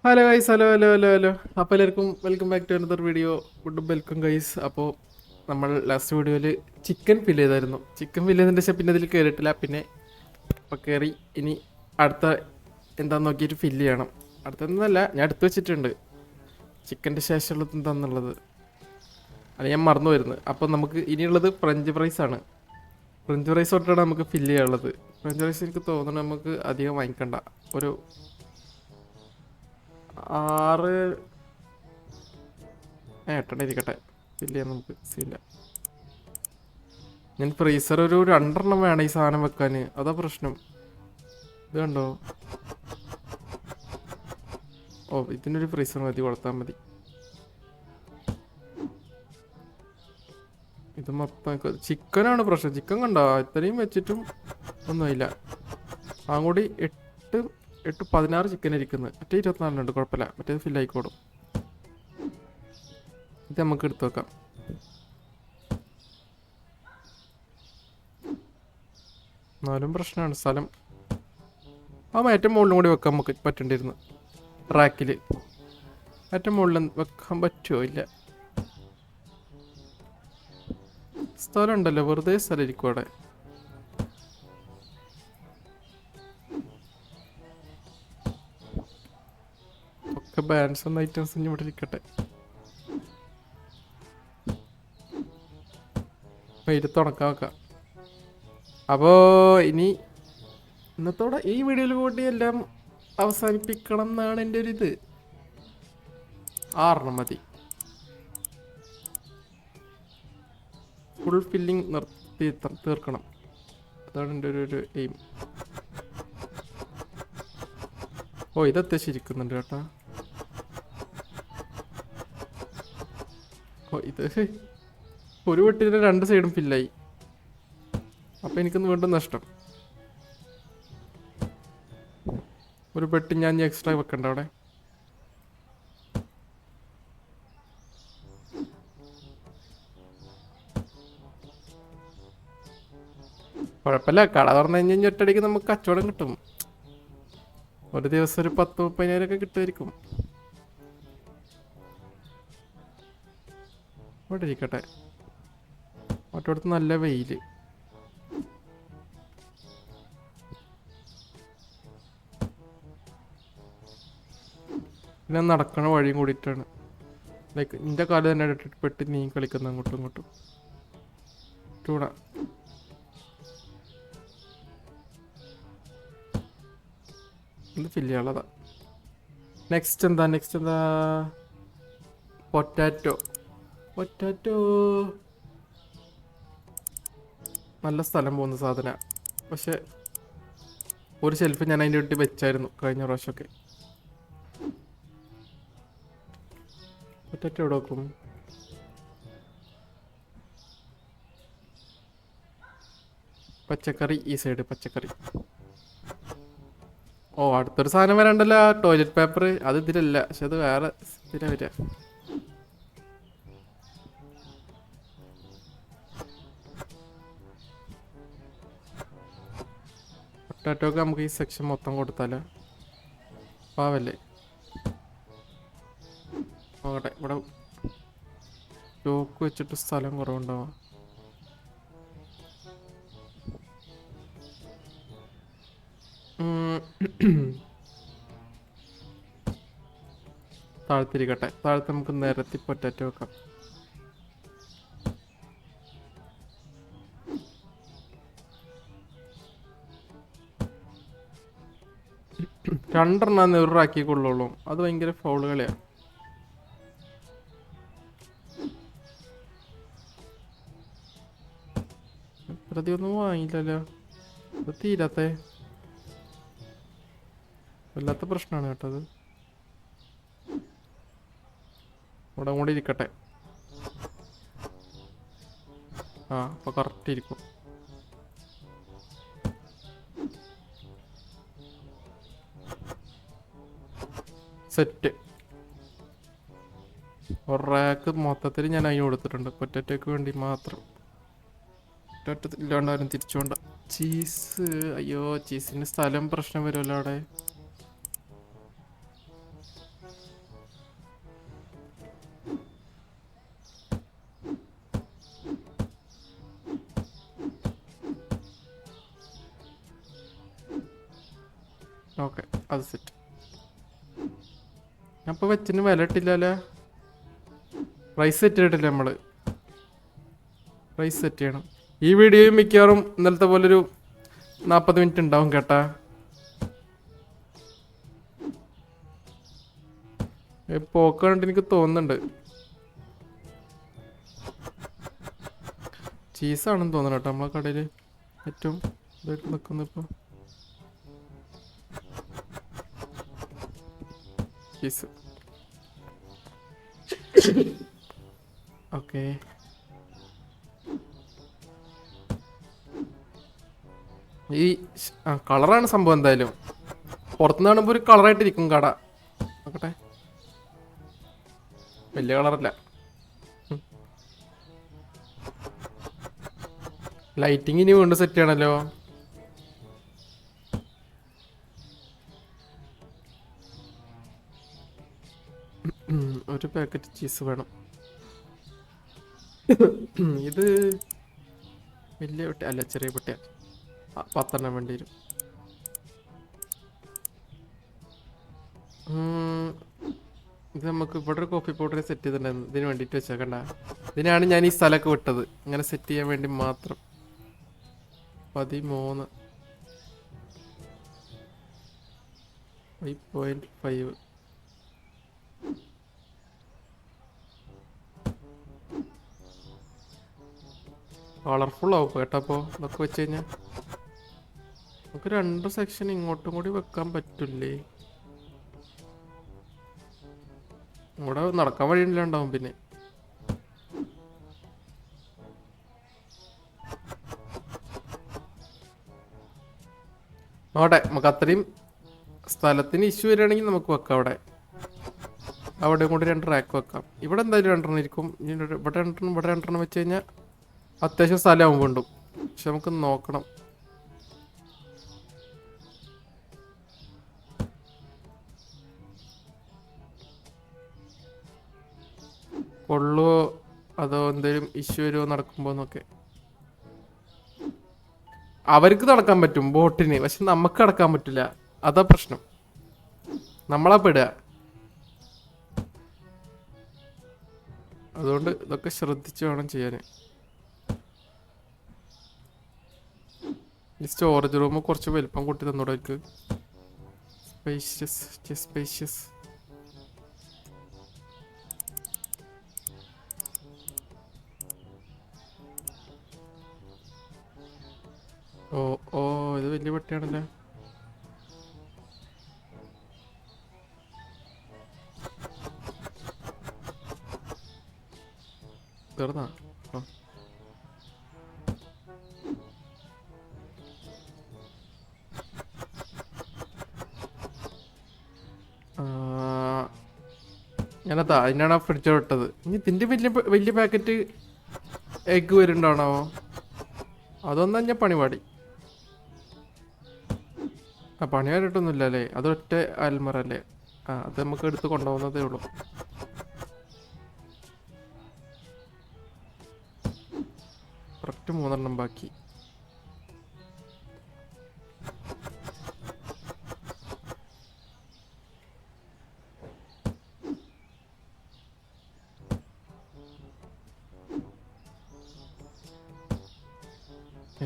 Hello guys, hello hello hello hello. അപ്പോൾ എല്ലാവർക്കും welcome back to another video. Good welcome guys. അപ്പോൾ നമ്മൾ last വീഡിയോയിൽ ചിക്കൻ ഫില്ല് ചെയ്തായിരുന്നു. ചിക്കൻ ഫില്ല് ചെയ്തതിൻ്റെ ശേഷം പിന്നെ അതിൽ കയറിയിട്ടില്ല. പിന്നെ അപ്പോൾ കയറി ഇനി അടുത്ത എന്താന്ന് നോക്കിയിട്ട് ഫില്ല് ചെയ്യണം. അടുത്തൊന്നല്ല, ഞാൻ എടുത്തു വെച്ചിട്ടുണ്ട് ചിക്കൻ്റെ ശേഷമുള്ളത് എന്താണെന്നുള്ളത്. അത് ഞാൻ മറന്നു വരുന്നത്. അപ്പോൾ നമുക്ക് ഇനിയുള്ളത് ഫ്രഞ്ച് ഫ്രൈസ് ആണ്. ഫ്രഞ്ച് ഫ്രൈസ് തൊട്ടാണ് നമുക്ക് ഫില്ല് ചെയ്യാനുള്ളത്. ഫ്രഞ്ച് ഫ്രൈസ് എനിക്ക് തോന്നുന്നു നമുക്ക് അധികം വാങ്ങിക്കണ്ട. ഒരു 6 8 ഇരിക്കട്ടെ, ഫില്ല് ചെയ്യാൻ നമുക്ക് സീല. ഞാൻ ഫ്രീസർ ഒരു 2 വേണം ഈ സാധനം വെക്കാൻ. അതാ പ്രശ്നം. ഇത് കണ്ടോ? ഓ, ഇതിനൊരു ഫ്രീസർ മതി, കൊടുത്താൽ മതി. ഇത് മൊത്തം ചിക്കനാണ് പ്രശ്നം. ചിക്കൻ കണ്ടോ? ഇത്രയും വെച്ചിട്ടും ഒന്നുമില്ല. കൂടി 16 ചിക്കൻ ഇരിക്കുന്നത്. മറ്റേ 24 ഉണ്ട്, കുഴപ്പമില്ല. മറ്റേത് ഫില്ലായിക്കോടും. ഇത് നമുക്ക് എടുത്തു വെക്കാം. എന്നാലും പ്രശ്നമാണ് സ്ഥലം. ഏറ്റവും മുകളിലും കൂടി വെക്കാൻ നമുക്ക് പറ്റേണ്ടിരുന്നു. റാക്കിൽ ഏറ്റവും മുകളിൽ വെക്കാൻ പറ്റുമോ? ഇല്ല, സ്ഥലം ഉണ്ടല്ലോ, വെറുതെ സ്ഥലം ഇരിക്കും അവിടെ. ഒക്കെ ബാലൻസ് എന്ന ഐറ്റംസ് ഇനി ഇവിടെ ഇരിക്കട്ടെ. വെയിലത്ത് ഉണക്കാൻ വെക്കാം. അപ്പോൾ ഇനി ഇന്നത്തോടെ ഈ വീഡിയോയിൽ കൂടി എല്ലാം അവസാനിപ്പിക്കണം എന്നാണ് എൻ്റെ ഒരു ഇത്. 6 മതി. ഫുൾ ഫില്ലിങ് നിർത്തി തീർക്കണം. അതാണ് എൻ്റെ ഒരു എയിം. ഓ, ഇത് അത്യാവശ്യം ഇരിക്കുന്നുണ്ട് കേട്ടോ. ഓ, ഇത് ഒരു വെട്ടിൻ്റെ 2 സൈഡും ഫില്ലായി. അപ്പോൾ എനിക്കൊന്ന് വീണ്ടും നഷ്ടം. ഒരു പെട്ടി ഞാൻ എക്സ്ട്രാ വെക്കണ്ട അവിടെ. കുഴപ്പമില്ല, കട തുറന്നു കഴിഞ്ഞാൽ ഒറ്റയടിക്ക് നമുക്ക് കച്ചവടം കിട്ടും. ഒരു ദിവസം ഒരു 10-30,000 ഒക്കെ കിട്ടുമായിരിക്കും. ഇവിടെ ഇരിക്കട്ടെ. മറ്റോടത്ത് നല്ല വെയിൽ. പിന്നെ നടക്കണ വഴിയും കൂടിയിട്ടാണ്. ലൈക്ക് നിന്റെ കാല് തന്നെ ഇട്ടിട്ട് പെട്ട് നീ കളിക്കുന്ന അങ്ങോട്ടും ഇങ്ങോട്ടും. ചൂടാ. ഇത് ഫില്ല് ചെയ്യാനുള്ളതാ. നെക്സ്റ്റ് എന്താ? പൊറ്റാറ്റോ. നല്ല സ്ഥലം പോകുന്ന സാധന. പക്ഷെ ഒരു ഷെൽഫ് ഞാൻ അതിൻ്റെ വീട്ടിൽ വെച്ചായിരുന്നു കഴിഞ്ഞ പ്രാവശ്യമൊക്കെ. പൊറ്റാറ്റോ എവിടെ വെക്കും? പച്ചക്കറി ഈ സൈഡ്. പച്ചക്കറി. ഓ, അടുത്തൊരു സാധനം വരണ്ടല്ലോ, ടോയ്ലറ്റ് പേപ്പർ. അത് ഇതിലല്ല, പക്ഷെ അത് വേറെ ഇതിലാ വരിക. പൊട്ടാറ്റോക്ക് നമുക്ക് ഈ സെക്ഷൻ മൊത്തം കൊടുത്താലോ? പാവല്ലേ. നോക്കട്ടെ, ഇവിടെ സ്റ്റോക്ക് വെച്ചിട്ട് സ്ഥലം കുറവുണ്ടാവാം. താഴത്തിരിക്കട്ടെ. താഴത്ത് നമുക്ക് നിരത്തി പൊറ്റാറ്റോ വെക്കാം. രണ്ടെണ്ണം നെറാക്കിക്കൊള്ളുള്ളൂ. അത് ഭയങ്കര ഫൗള് കളിയാണ്. പ്രതിയൊന്നും വാങ്ങിയില്ലല്ലോ. അത് തീരാത്ത വല്ലാത്ത പ്രശ്നമാണ് കേട്ടത്. ഇവിടെ കൂടി ഇരിക്കട്ടെ. അപ്പോൾ കറക്റ്റ് ഇരിക്കും. സെറ്റ്. ഒരു റാക്ക് മൊത്തത്തിൽ ഞാൻ അതിന് കൊടുത്തിട്ടുണ്ട്, പൊറ്റാറ്റോക്ക് വേണ്ടി മാത്രം. പൊറ്റാറ്റോ ഇല്ലാണ്ടാരും തിരിച്ചുകൊണ്ട്. ചീസ്. അയ്യോ, ചീസിന് സ്ഥലം പ്രശ്നം വരുമല്ലോ അവിടെ. അത് സെറ്റ്. ഞാൻ ഇപ്പോൾ വെച്ചിന് വില ഇട്ടില്ലല്ലേ. പ്രൈസ് സെറ്റ് ചെയ്തിട്ടില്ല നമ്മൾ. പ്രൈസ് സെറ്റ് ചെയ്യണം. ഈ വീഡിയോയും മിക്കവാറും ഇന്നലത്തെ പോലൊരു 40 മിനിറ്റ് ഉണ്ടാവും കേട്ടാ. പോക്ക് കണ്ടിട്ട് എനിക്ക് തോന്നുന്നുണ്ട് ചീസാണെന്ന് തോന്നണം കേട്ടോ നമ്മളെ കടയിൽ ഏറ്റവും ഇതായിട്ട് നിൽക്കുന്നത് ഇപ്പോൾ. Cheese okay. ഈ കളറാണ് സംഭവം. എന്തായാലും പുറത്തുനിന്ന് കാണുമ്പോൾ ഒരു കളറായിട്ടിരിക്കും കട. നോക്കട്ടെ, വലിയ കളറല്ല. ലൈറ്റിങ് ഇനി വീണ്ടും സെറ്റ് ചെയ്യണല്ലോ. ഒരു പാക്കറ്റ് ചീസ് വേണം. ഇത് വലിയ പെട്ടി അല്ല, ചെറിയ പെട്ടിയ. 10 വേണ്ടി വരും. ഇത് നമുക്ക് ഇവിടെ ഒരു കോഫി പൗഡർ സെറ്റ് ചെയ്തിട്ടുണ്ടായിരുന്നു. ഇതിന് വേണ്ടിയിട്ട് വെച്ചേക്കണ്ട. ഇതിനാണ് ഞാൻ ഈ സ്ഥലമൊക്കെ വിട്ടത്, ഇങ്ങനെ സെറ്റ് ചെയ്യാൻ വേണ്ടി മാത്രം. 13 5.5. കളർഫുൾ ആവും കേട്ടപ്പോൾ ഇതൊക്കെ വെച്ച് കഴിഞ്ഞാൽ. നമുക്ക് 2 സെക്ഷൻ ഇങ്ങോട്ടും കൂടി വെക്കാൻ പറ്റില്ലേ? ഇവിടെ നടക്കാൻ വഴിയില്ല ഉണ്ടാവും. പിന്നെ അവിടെ നമുക്ക് അത്രയും സ്ഥലത്തിന് ഇഷ്യൂ വരികയാണെങ്കിൽ നമുക്ക് വെക്കാം. അവിടെ കൂടി 2 റാക്ക് വെക്കാം. ഇവിടെ എന്തായാലും 2 ഇരിക്കും. ഇവിടെ 2 വെച്ച് കഴിഞ്ഞാൽ അത്യാവശ്യം സ്ഥലമാകും വീണ്ടും. പക്ഷെ നമുക്ക് നോക്കണം. കൊള്ളുവോ അതോ എന്തെങ്കിലും ഇഷ്യൂ വരുമോ നടക്കുമ്പോൾ എന്നൊക്കെ. അവർക്ക് നടക്കാൻ പറ്റും ബോട്ടിന്, പക്ഷെ നമുക്ക് നടക്കാൻ പറ്റില്ല. അതാ പ്രശ്നം. നമ്മളാ പെടുക. അതുകൊണ്ട് ഇതൊക്കെ ശ്രദ്ധിച്ച് വേണം ചെയ്യാൻ. ഈ സ്റ്റോറേജ് റൂം കുറച്ച് വലിപ്പം കൂട്ടി തന്നൂടെ? സ്പേഷ്യസ്. ഓ ഇത് വലിയ പെട്ടിയാണല്ലേ. തീർന്നാ? ഞാനതാ അതിനാണ് ആ ഫ്രിഡ്ജ് ഇട്ടത്. ഇനി ഇതിൻ്റെ വലിയ പാക്കറ്റ് എഗ്ഗ് വരുന്നുണ്ടാവണോ? അതൊന്നും ഞാൻ പണിപാടി. പണി വരട്ടൊന്നുമില്ല അല്ലേ? അതൊറ്റ അൽമറല്ലേ? അത് നമുക്ക് എടുത്ത് കൊണ്ടുപോകുന്നതേ ഉള്ളൂ. കറക്റ്റ് 3 ബാക്കി.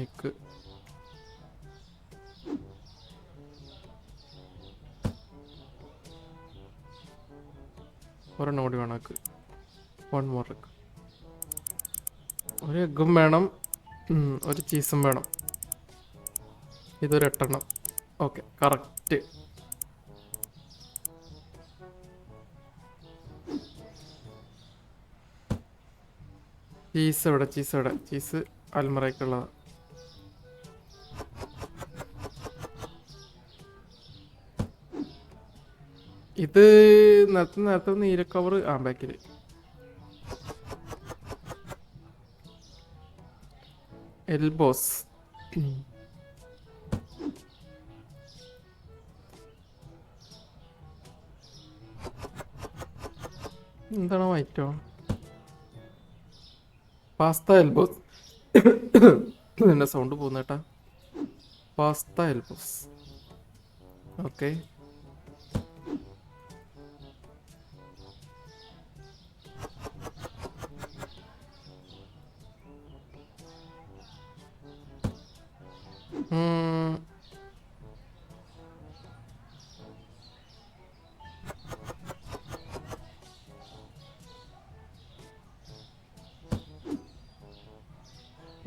എഗ്ഗ് ഒരെണ്ണം കൂടി വേണം. 1 മോർ എഗ്. ഒരു എഗ്ഗും വേണം, ഒരു ചീസും വേണം. ഇതൊരു 8. Okay, correct. ചീസ് എവിടെ? ചീസ് അൽമറയ്ക്കുള്ളതാണ്. ഇത് നേരത്തെ നീല കവർ ബാക്കിൽ. എൽബോസ്. എന്താണോ ഐറ്റോ? Pasta elbows. എന്റെ സൗണ്ട് പോകുന്നേട്ടാ. Pasta elbows. ഓക്കെ,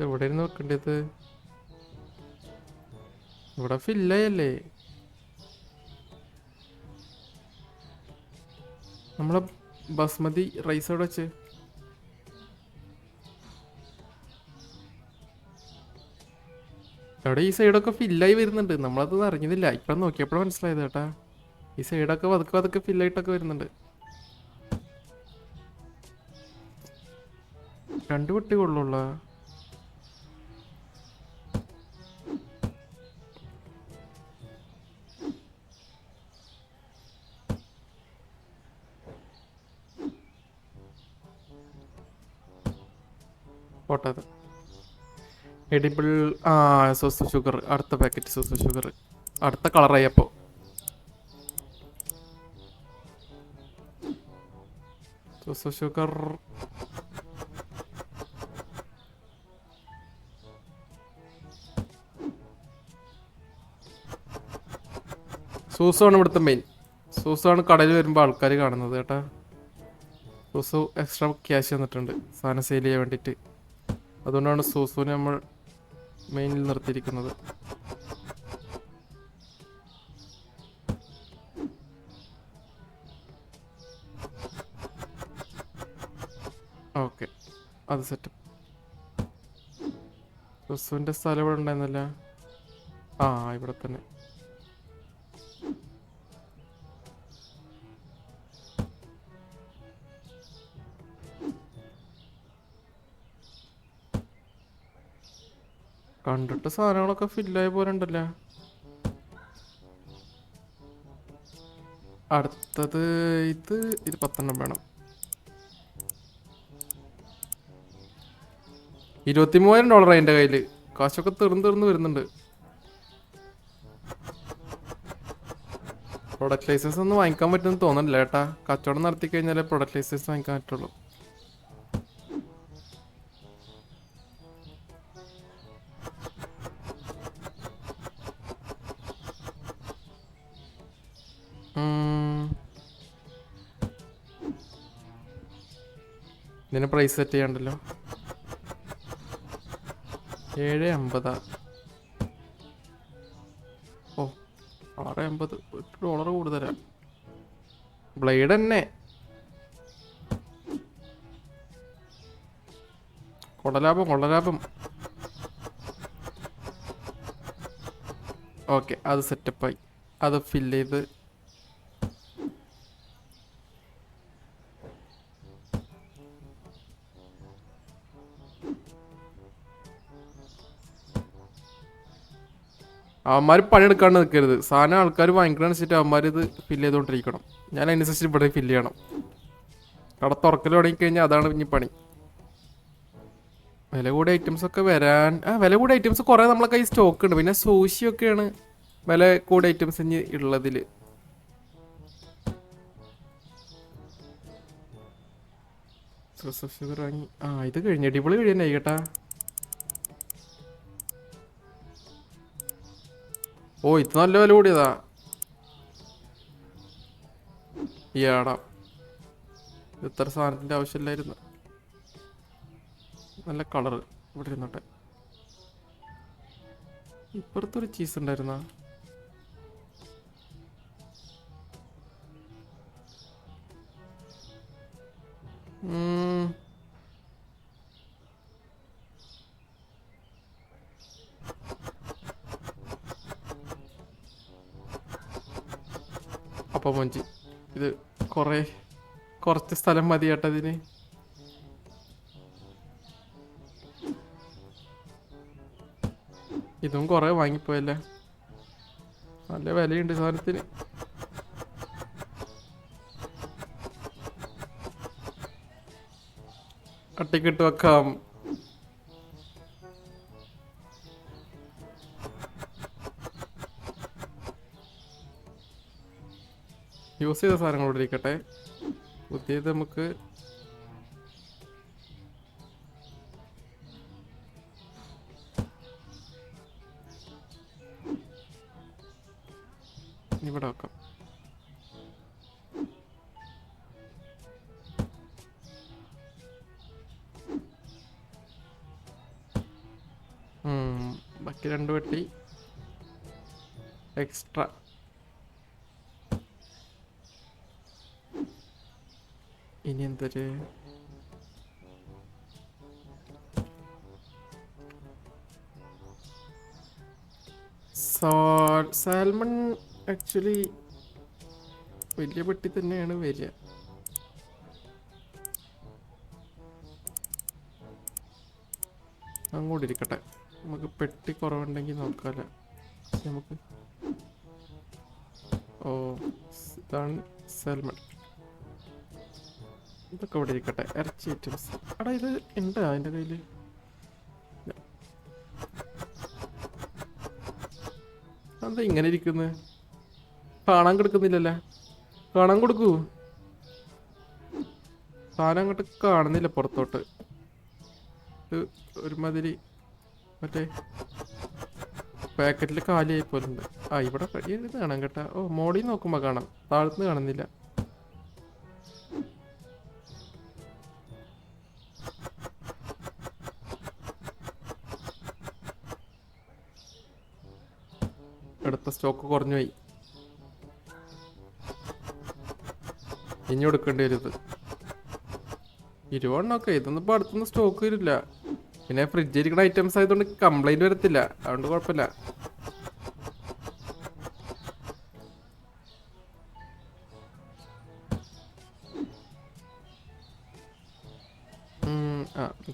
എവിടെയായിരുന്നു വെക്കേണ്ടത്? ഇവിടെ ഫില്ലയല്ലേ നമ്മളെ ബസ്മതി റൈസ് അവിടെ വെച്ച്. അവിടെ ഈ സൈഡൊക്കെ ഫില്ലായി വരുന്നുണ്ട്, നമ്മളത് അറിഞ്ഞതില്ല. ഇപ്പം നോക്കിയപ്പോഴും മനസ്സിലായത് കേട്ടാ. ഈ സൈഡൊക്കെ പതുക്കെ പതുക്കെ ഫില്ലായിട്ടൊക്കെ വരുന്നുണ്ട്. 2 പെട്ടി കൊള്ളുള്ള. പോട്ടത് എഡിബിൾ. ആ സോസ് ഷുഗർ, അടുത്ത പാക്കറ്റ് സോസ് ഷുഗർ, അടുത്ത കളറായി. അപ്പോൾ സോസ് ഷുഗർ സോസാണ് ഇവിടുത്തെ മെയിൻ. സോസാണ് കടയിൽ വരുമ്പോൾ ആൾക്കാർ കാണുന്നത് കേട്ടാ. സോസു എക്സ്ട്രാ ക്യാഷ് തന്നിട്ടുണ്ട് സാധനം സെയിൽ ചെയ്യാൻ വേണ്ടിയിട്ട്. അതുകൊണ്ടാണ് സോസുവിനെ നമ്മൾ മെയിനിൽ നിർത്തിയിരിക്കുന്നത്. ഓക്കെ, അത് സെറ്റ്. സോസുവിൻ്റെ സ്ഥലം ഇവിടെ ഉണ്ടായിരുന്നല്ല. ആ ഇവിടെ തന്നെ. കണ്ടിട്ട് സാധനങ്ങളൊക്കെ ഫില്ലായ പോലെ ഉണ്ടല്ലോ. അടുത്തത് ഇത് 10 വേണം. 23,000 അതിൻ്റെ കയ്യിൽ. കാശൊക്കെ തീർന്ന് വരുന്നുണ്ട്. പ്രൊഡക്റ്റ് ലൈസൻസ് ഒന്നും വാങ്ങിക്കാൻ പറ്റുമെന്ന് തോന്നുന്നില്ല ഏട്ടാ. കച്ചവടം നടത്തി കഴിഞ്ഞാലേ പ്രൊഡക്റ്റ് ലൈസൻസ് വാങ്ങിക്കാൻ പറ്റുള്ളൂ. ഇതിന് പ്രൈസ് സെറ്റ് ചെയ്യാണ്ടല്ലോ. 7.50. ഓ, $6.50 $1 കൂടുതലാ. ബ്ലേഡ് തന്നെ കൊള്ളലാഭം. ഓക്കെ, അത് സെറ്റപ്പായി. അത് ഫില്ല് ചെയ്ത് അവന്മാർ പണിയെടുക്കാണ്ട് നിൽക്കരുത്. സാധനം ആൾക്കാർ വാങ്ങിക്കണം വെച്ചിട്ട് അവന്മാർ ഇത് ഫില്ല് ചെയ്തുകൊണ്ടിരിക്കണം. ഞാൻ അതിനനുസരിച്ച് ഇവിടെ ഫില്ല് ചെയ്യണം. കട തുറക്കൽ തുടങ്ങിക്കഴിഞ്ഞാൽ അതാണ് ഇനി പണി. വില കൂടിയ ഐറ്റംസ് ഒക്കെ വരാൻ. വില കൂടിയ ഐറ്റംസ് കുറേ നമ്മളെ കയ്യിൽ സ്റ്റോക്ക് ഉണ്ട്. പിന്നെ സൂഷിയൊക്കെയാണ് വില കൂടിയ ഐറ്റംസ് ഇനി ഉള്ളതിൽ. ഷുഗർ വാങ്ങി. ഇത് കഴിഞ്ഞ് അടിപൊളി കഴിയാനായി കേട്ടാ. ഓ, ഇത് നല്ല വില കൂടിയതാ. ഈയാടാ, ഇത്ര സാധനത്തിൻ്റെ ആവശ്യമില്ലായിരുന്നു. നല്ല കളറ്. ഇവിടെ ഇരുന്നോട്ടെ. ഇപ്പുറത്തൊരു ചീസ് ഉണ്ടായിരുന്ന. അപ്പം മഞ്ചി ഇത് കുറച്ച് സ്ഥലം മതി കേട്ടതിന്. ഇതും കുറേ വാങ്ങിപ്പോയല്ലേ. നല്ല വിലയുണ്ട് സാധനത്തിന്. അട്ടിക്കിട്ട് വെക്കാം. യൂസ് ചെയ്ത സാധനങ്ങളോട് ഇരിക്കട്ടെ. പുതിയത് നമുക്ക് ഇവിടെ വെക്കാം. ബാക്കി 2 പെട്ടി എക്സ്ട്രാ. ഇനി എന്തൊരു സാൽമൺ ആക്ച്വലി വലിയ പെട്ടി തന്നെയാണ് വരിക. അങ്ങോട്ട് ഇരിക്കട്ടെ, നമുക്ക് പെട്ടി കുറവുണ്ടെങ്കിൽ നോക്കാമല്ലോ. നമുക്ക് ഓ ഇതാണ് സാൽമൺ. ഇതൊക്കെ ഇവിടെ ഇരിക്കട്ടെ. ഇറച്ചി ഐറ്റംസ് എടാ ഇത് ഉണ്ടോ അതിൻ്റെ കയ്യിൽ? എന്താ ഇങ്ങനെ ഇരിക്കുന്നത്? കാണാൻ കൊടുക്കുന്നില്ലല്ലേ? കാണാൻ കൊടുക്കൂ. സാധനം അങ്ങോട്ട് കാണുന്നില്ല പുറത്തോട്ട്. ഒരുമാതിരി മറ്റേ പാക്കറ്റിൽ കാലിയായി പോലുണ്ട്. ആ ഇവിടെ ഇത് കാണാം കേട്ടാ. ഓ മോളിൽ നോക്കുമ്പോൾ കാണാം, താഴത്തുനിന്ന് കാണുന്നില്ല. അടുത്ത സ്റ്റോക്ക് കുറഞ്ഞു പോയി. ഇനി കൊടുക്കേണ്ടി വരും ഇത്. 20 ഇതൊന്നും ഇപ്പോൾ അടുത്തൊന്നും സ്റ്റോക്ക് വരില്ല. പിന്നെ ഫ്രിഡ്ജിൽ ഇരിക്കുന്ന ഐറ്റംസ് ആയതുകൊണ്ട് കംപ്ലൈൻറ്റ് വരത്തില്ല, അതുകൊണ്ട് കുഴപ്പമില്ല.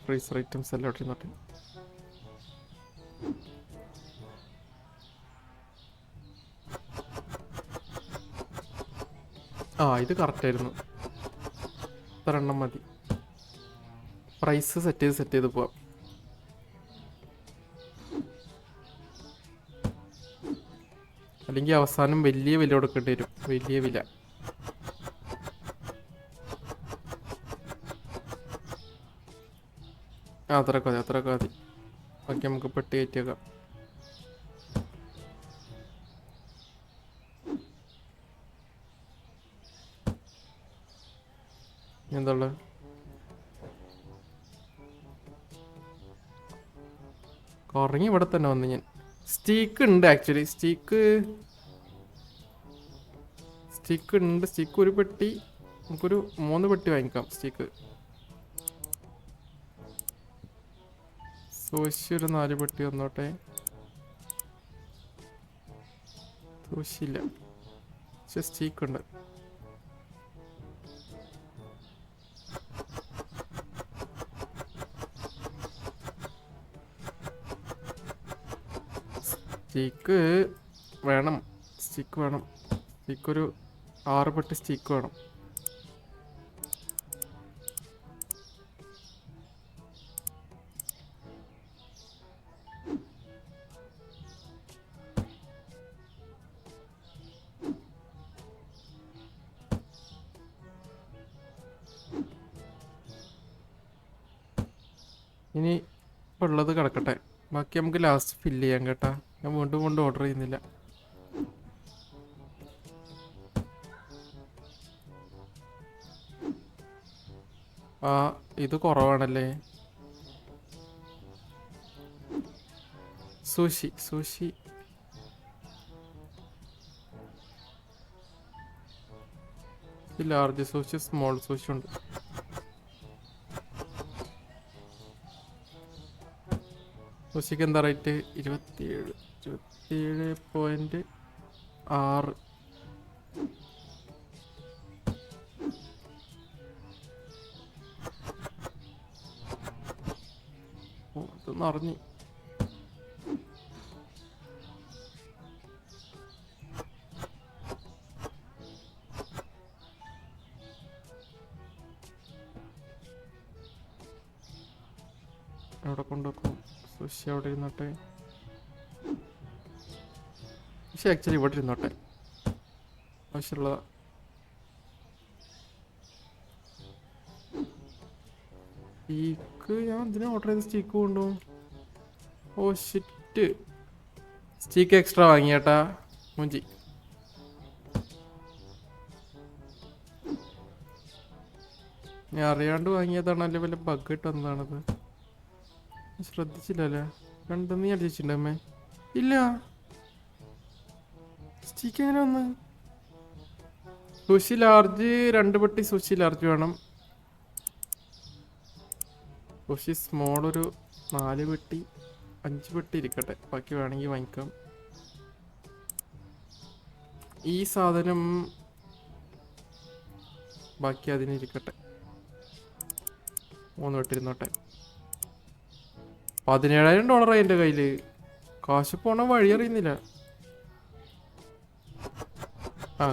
ഫ്രീസർ ഐറ്റംസ് എല്ലാം ഇട്ടിരുന്നോട്ടെ. ഇത് കറക്റ്റായിരുന്നു. ഇത്ര എണ്ണം മതി. പ്രൈസ് സെറ്റ് ചെയ്ത് പോവാം. അല്ലെങ്കിൽ അവസാനം വലിയ വില കൊടുക്കേണ്ടി വരും. വലിയ വില. അത്രയൊക്കെ മതി. ബാക്കി നമുക്ക് പെട്ടി കയറ്റിയേക്കാം. എന്തുള്ള കുറങ്ങി ഇവിടെ തന്നെ വന്ന് ഞാൻ. സ്റ്റീക്ക് ഉണ്ട് ആക്ച്വലി. സ്റ്റീക്ക് ഉണ്ട്. സ്റ്റീക്ക് ഒരു പെട്ടി, നമുക്കൊരു 3 പെട്ടി വാങ്ങിക്കാം സ്റ്റീക്ക്. സോശി ഒരു 4 പെട്ടി വന്നോട്ടെ. സോശിയില്ല, പക്ഷെ സ്റ്റീക്ക് ഉണ്ട്. സ്റ്റീക്ക് വേണം. സ്റ്റീക്ക് ഒരു 6 പെട്ടി സ്റ്റീക്ക് വേണം. ഇനി ഇപ്പോൾ ഉള്ളത് കിടക്കട്ടെ, ബാക്കി നമുക്ക് ലാസ്റ്റ് ഫില്ല് ചെയ്യാം കേട്ടാ. ഞാൻ വീണ്ടും ഓർഡർ ചെയ്യുന്നില്ല. ഇത് കുറവാണല്ലേ. Sushi large sushi, small sushi ഉണ്ട്. സൂഷിക്ക് എന്താ റേറ്റ്? 27.6. ഇത് നിറഞ്ഞു. അവിടെ കൊണ്ടുവെക്കും. സുഷി അവിടെ ഇരുന്നോട്ടെ. സുഷി ആക്ച്വലി ഇവിടെ ഇരുന്നോട്ടെ, ആവശ്യമുള്ളതാ. സ്റ്റീക്ക് ഞാൻ എന്തിനാ ഓർഡർ ചെയ്ത? സ്റ്റീക്ക് കൊണ്ടുപോകും. ഓ ഷിറ്റ്, സ്റ്റീക്ക് എക്സ്ട്രാ വാങ്ങിയേട്ടാ മുഞ്ചി. ഞാൻ അറിയാണ്ട് വാങ്ങിയതാണ്, അല്ലെ വല്ല ബഗ് ഇട്ട് വന്നതാണത്. ശ്രദ്ധിച്ചില്ലല്ലേ? 2 നീ അടിച്ചിട്ടുണ്ടമ്മേ. ഇല്ല, സ്റ്റീക്ക് എങ്ങനെ വന്ന്? സുഷി ലാർജ് 2 പെട്ടി സുഷി ലാർജ് വേണം. സുഷി സ്മോൾ ഒരു 4 പെട്ടി 5 പെട്ടി ഇരിക്കട്ടെ, ബാക്കി വേണമെങ്കിൽ വാങ്ങിക്കാം. ഈ സാധനം ബാക്കി അതിനിരിക്കട്ടെ, 3 പെട്ടി ഇരുന്നോട്ടെ. $17,000 എൻ്റെ കയ്യില്. കാശ് പോണ വഴി അറിയുന്നില്ല.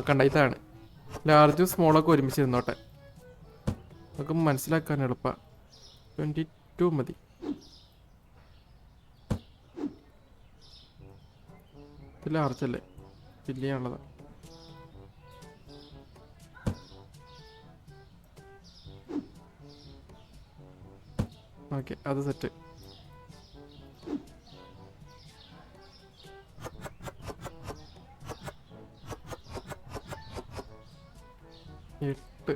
കണ്ട ഇതാണ്. ലാർജും സ്മോളൊക്കെ ഒരുമിച്ച് ഇരുന്നോട്ടെ, നമുക്ക് മനസ്സിലാക്കാൻ എളുപ്പ. 22 മതി. ഇത് ലാർജല്ലേ, ഫില്ല് ചെയ്യാനുള്ളതാ. ഓക്കെ, അത് സെറ്റ്. എട്ട്.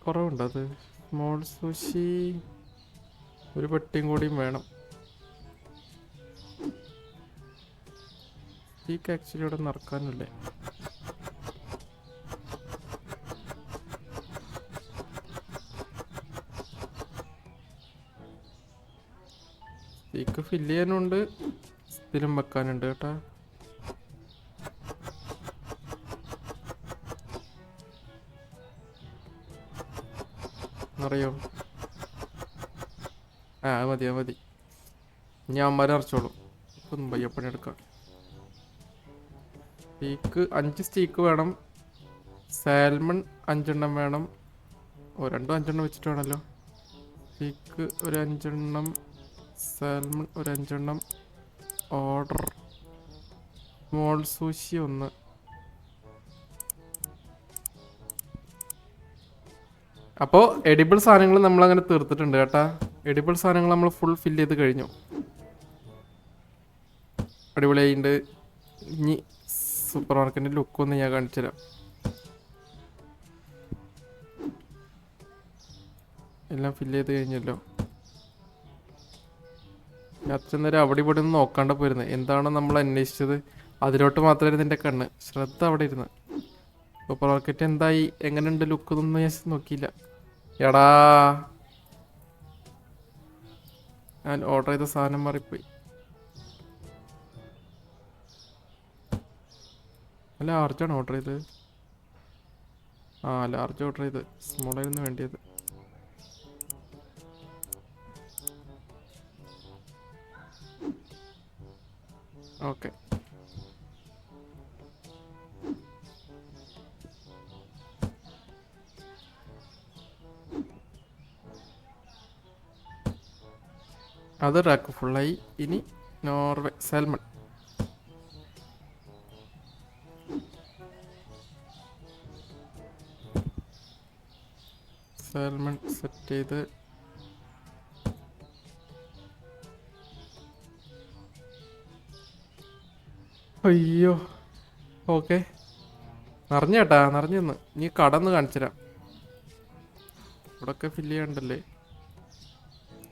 കുറവുണ്ട് അത്. സ്മോൾ സുഷി ഒരു പെട്ടിയും കൂടിയും വേണം. സ്റ്റീക്ക് ആക്ച്വലി ഇവിടെ നടക്കാനല്ലേ. സ്റ്റീക്ക് ഫില്ല് ചെയ്യാനുണ്ട്, സ്ഥിരം വെക്കാനുണ്ട് കേട്ടാ. അറിയോ? മതി മതി. ഞാൻ അമ്മമാരെ അറച്ചോളൂ. ഇപ്പം പയ്യപ്പണി എടുക്കാം. സ്റ്റീക്ക് 5 സ്റ്റീക്ക് വേണം. സാൽമൺ 5 എണ്ണം വേണം. 2 5 എണ്ണം വെച്ചിട്ട് വേണമല്ലോ. സ്റ്റീക്ക് ഒരു 5 എണ്ണം, സാൽമൺ ഒരു 5 എണ്ണം. Order small sushi 1. അപ്പോൾ എഡിബിൾ സാധനങ്ങൾ നമ്മളങ്ങനെ തീർത്തിട്ടുണ്ട് കേട്ടാ. എഡിബിൾ സാധനങ്ങൾ നമ്മൾ ഫുൾ ഫില്ല് ചെയ്ത് കഴിഞ്ഞു. അടിപൊളിയായിട്ടുണ്ട്. ഇനി സൂപ്പർ മാർക്കറ്റിൻ്റെ ലുക്കൊന്ന് ഞാൻ കാണിച്ചു തരാം. എല്ലാം ഫില്ല് ചെയ്ത് കഴിഞ്ഞല്ലോ. അത്ര നേരം അവിടെ ഇവിടെ ഒന്ന് നോക്കാണ്ട് പോയിരുന്നത്. എന്താണ് നമ്മൾ അന്വേഷിച്ചത്, അതിലോട്ട് മാത്രമായിരുന്നു എൻ്റെ കണ്ണ്. ശ്രദ്ധ അവിടെ ഇരുന്ന്. സൂപ്പർ മാർക്കറ്റ് എന്തായി, എങ്ങനെയുണ്ട് ലുക്ക് എന്നൊന്നും ഞാൻ നോക്കിയില്ല. എടാ, ഞാൻ ഓർഡർ ചെയ്ത സാധനം മാറിപ്പോയി. ലാർജാണ് ഓർഡർ ചെയ്തത്. ലാർജ് ഓർഡർ ചെയ്ത്, സ്മോളായിരുന്നു വേണ്ടിയത്. ഓക്കെ, അത് റാക്ക് ഫുള്ളായി. ഇനി നോർവേ സാൽമൺ. സാൽമൺ സെറ്റ് ചെയ്ത് അയ്യോ. ഓക്കെ, നിറഞ്ഞ ചേട്ടാ, നിറഞ്ഞു നിന്ന്. നീ കടന്ന് കാണിച്ചു തരാം. ഇവിടെയൊക്കെ ഫില്ല് ചെയ്യണ്ടല്ലേ.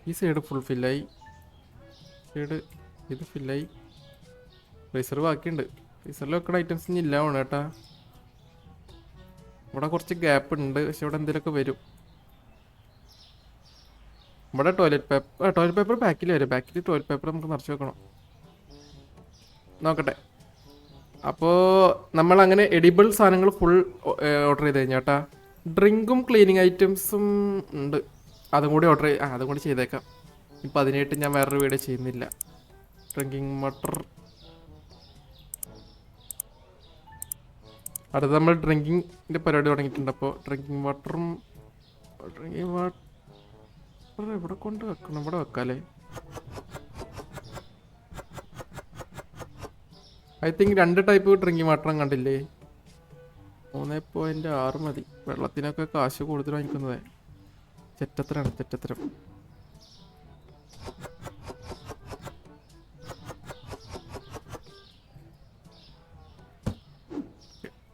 ഈ സൈഡ് ഫുൾ ഫില്ലായി. സൈഡ് ഇത് ഫില്ലായി. ഫ്രീസർ ബാക്കിയുണ്ട്. ഫ്രീസറിൽ വെക്കുന്ന ഐറ്റംസ് ഇനി ഇല്ല വേണം കേട്ടാ. ഇവിടെ കുറച്ച് ഗ്യാപ്പ് ഉണ്ട്, പക്ഷെ ഇവിടെ എന്തെങ്കിലുമൊക്കെ വരും. ഇവിടെ ടോയ്ലറ്റ് പേപ്പർ ബാക്കിൽ വരും. ബാക്കിൽ ടോയ്ലറ്റ് പേപ്പർ നമുക്ക് നിറച്ച് വെക്കണം. നോക്കട്ടെ. അപ്പോൾ നമ്മളങ്ങനെ എഡിബിൾ സാധനങ്ങൾ ഫുൾ ഓർഡർ ചെയ്ത് കഴിഞ്ഞാട്ടാ. ഡ്രിങ്കും ക്ലീനിങ് ഐറ്റംസും ഉണ്ട്, അതും കൂടി അതും കൂടി ചെയ്തേക്കാം. ഇപ്പം അതിനായിട്ട് ഞാൻ വേറൊരു വീഡിയോ ചെയ്യുന്നില്ല. ഡ്രിങ്കിങ് വാട്ടർ അടുത്ത് നമ്മൾ ഡ്രിങ്കിങ്ങിൻ്റെ പരിപാടി തുടങ്ങിയിട്ടുണ്ട്. അപ്പോൾ ഡ്രിങ്കിങ് വാട്ടർ ഇവിടെ കൊണ്ട് വെക്കണം. ഇവിടെ വെക്കാല്ലേ. ഐ തിങ്ക് 2 ടൈപ്പ് ഡ്രിങ്കിങ് വാട്ടറും കണ്ടില്ലേ. 3.6 മതി. വെള്ളത്തിനൊക്കെ കാശ് കൂടുതൽ വാങ്ങിക്കുന്നത് ചെറ്റത്തരാണ്, ചെറ്റത്തരം.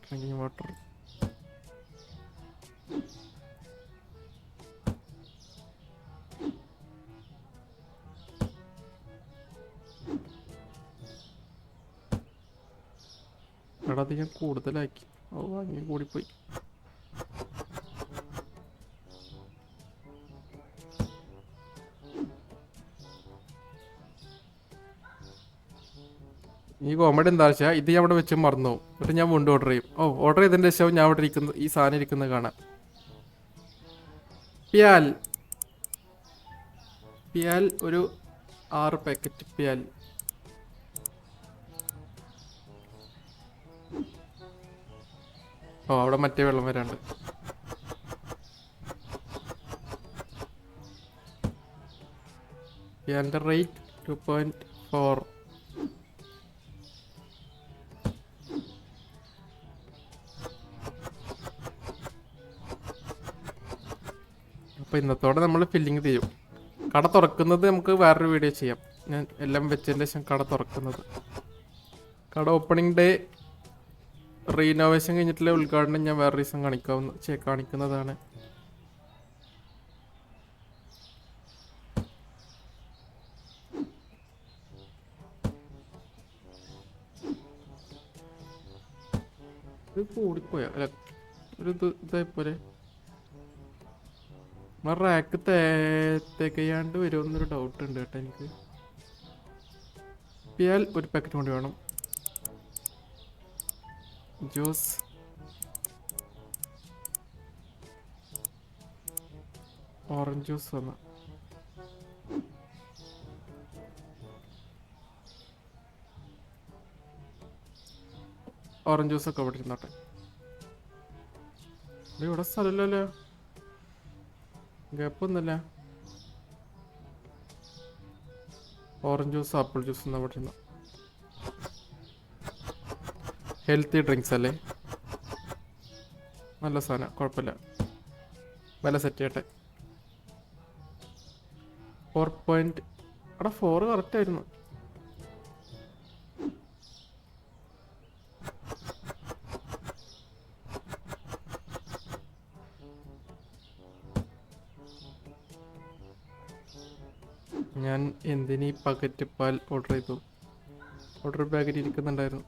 ഡ്രിങ്കിങ് വാട്ടർ വേണ്ടടാ, അത് ഞാൻ കൂടുതലാക്കി. ഓ അങ്ങനെ കൂടിപ്പോയി. ഈ കോമഡി എന്താ വെച്ചാൽ ഇത് ഞാൻ അവിടെ വെച്ച് മറന്നു പോകും. എന്നിട്ട് ഞാൻ വീണ്ടും ഓർഡർ ചെയ്യും. ഓർഡർ ചെയ്തതിൻ്റെ ശേഷം ഞാൻ അവിടെ ഇരിക്കുന്നത് ഈ സാധനം ഇരിക്കുന്നത് കാണാം. പിയാൽ പിയാൽ ഒരു 6 പാക്കറ്റ് പിയാൽ. അവിടെ മറ്റേ വെള്ളം വരാണ്ട്. പിയാലിൻ്റെ റേറ്റ് 2.4. അപ്പോൾ ഇന്നത്തോടെ നമ്മൾ ഫില്ലിങ് ചെയ്യും. കട തുറക്കുന്നത് നമുക്ക് വേറൊരു വീഡിയോ ചെയ്യാം. ഞാൻ എല്ലാം വെച്ചതിന് ശേഷം കട തുറക്കുന്നത്. കട ഓപ്പണിംഗ് ഡേ റീനോവേഷൻ കഴിഞ്ഞിട്ടുള്ള ഉദ്ഘാടനം ഞാൻ വേറെ ദിവസം കാണിക്കുന്നതാണ്. ഇത് കൂടിപ്പോയാ അല്ല, ഒരു ഇതായിപ്പോലെ റാക്ക് തികയാണ്ട് വരുമെന്നൊരു ഡൗട്ട് ഉണ്ട് കേട്ടോ എനിക്ക്. പിയാൽ ഒരു പാക്കറ്റ് കൊണ്ട് വേണം. ജ്യൂസ് ഓറഞ്ച് ജ്യൂസ് വന്ന ഓറഞ്ച് ജ്യൂസൊക്കെ ഇവിടെ ഇരുന്നോട്ടെ. ഇവിടെ സ്ഥലമില്ലല്ലോ, ഗ്യാപ്പൊന്നുമില്ല. ഓറഞ്ച് ജ്യൂസ് ആപ്പിൾ ജ്യൂസ് എന്നാ ഇവിടെ ഇരുന്ന. ഹെൽത്തി ഡ്രിങ്ക്സ് അല്ലേ, നല്ല സാധനം, കുഴപ്പമില്ല. വില സെറ്റ് ചെയ്യട്ടെ. 4 അവിടെ 4 കറക്റ്റായിരുന്നു. ഞാൻ എന്തിനീ പാക്കറ്റ് പാൽ ഓർഡർ ചെയ്തു? ഓർഡർ പാക്കറ്റ് ഇരിക്കുന്നുണ്ടായിരുന്നു.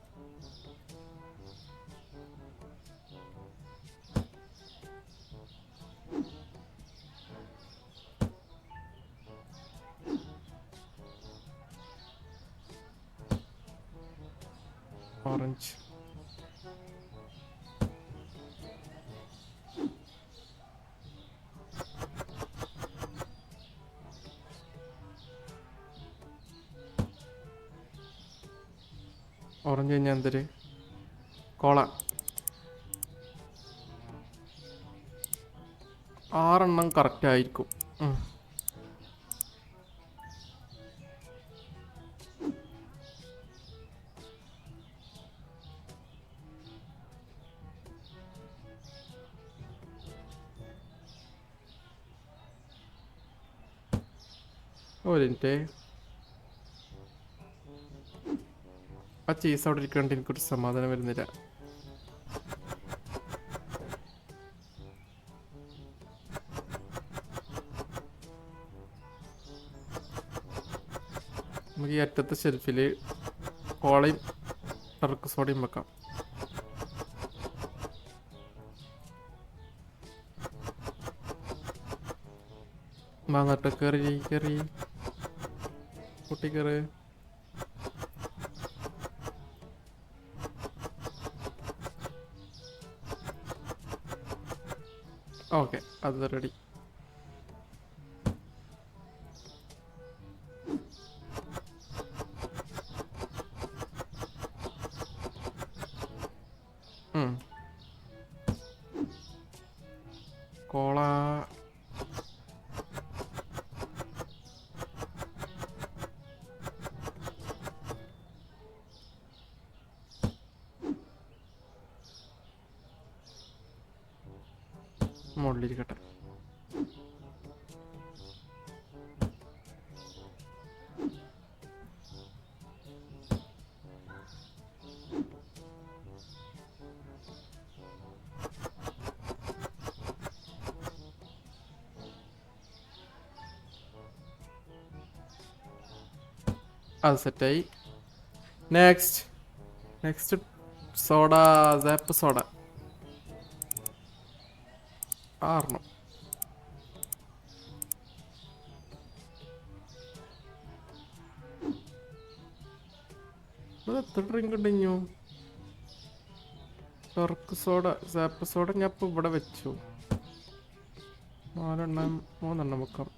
ഓറഞ്ച് ഓറഞ്ച് കഴിഞ്ഞാൽ എന്തൊരു കോള. 6 കറക്റ്റ് ആയിരിക്കും. ഒരു മിനിറ്റ്, ആ ചീസ് അവിടെ ഇരിക്കാണ്ട് എനിക്കൊരു സമാധാനം വരുന്നില്ല. നമുക്ക് ഈ അറ്റത്തെ ഷെൽഫിൽ കോളയും ടർക്ക് സോഡയും വെക്കാം. വാങ്ങട്ടെ, കയറി കുട്ടി കയറി. ഓക്കെ, അത് റെഡി. കോള മുകളിലിരിക്കട്ടെ. അത് സെറ്റായി. നെക്സ്റ്റ് സോഡ സാപ്പ് സോഡ 6 എത്ര ഡ്രിങ്ക് ഉണ്ടെഞ്ഞു. ടർക്ക് സോഡ സാപ്പ് സോഡ ഞാൻ ഇപ്പൊ ഇവിടെ വെച്ചു. 3 വെക്കാം.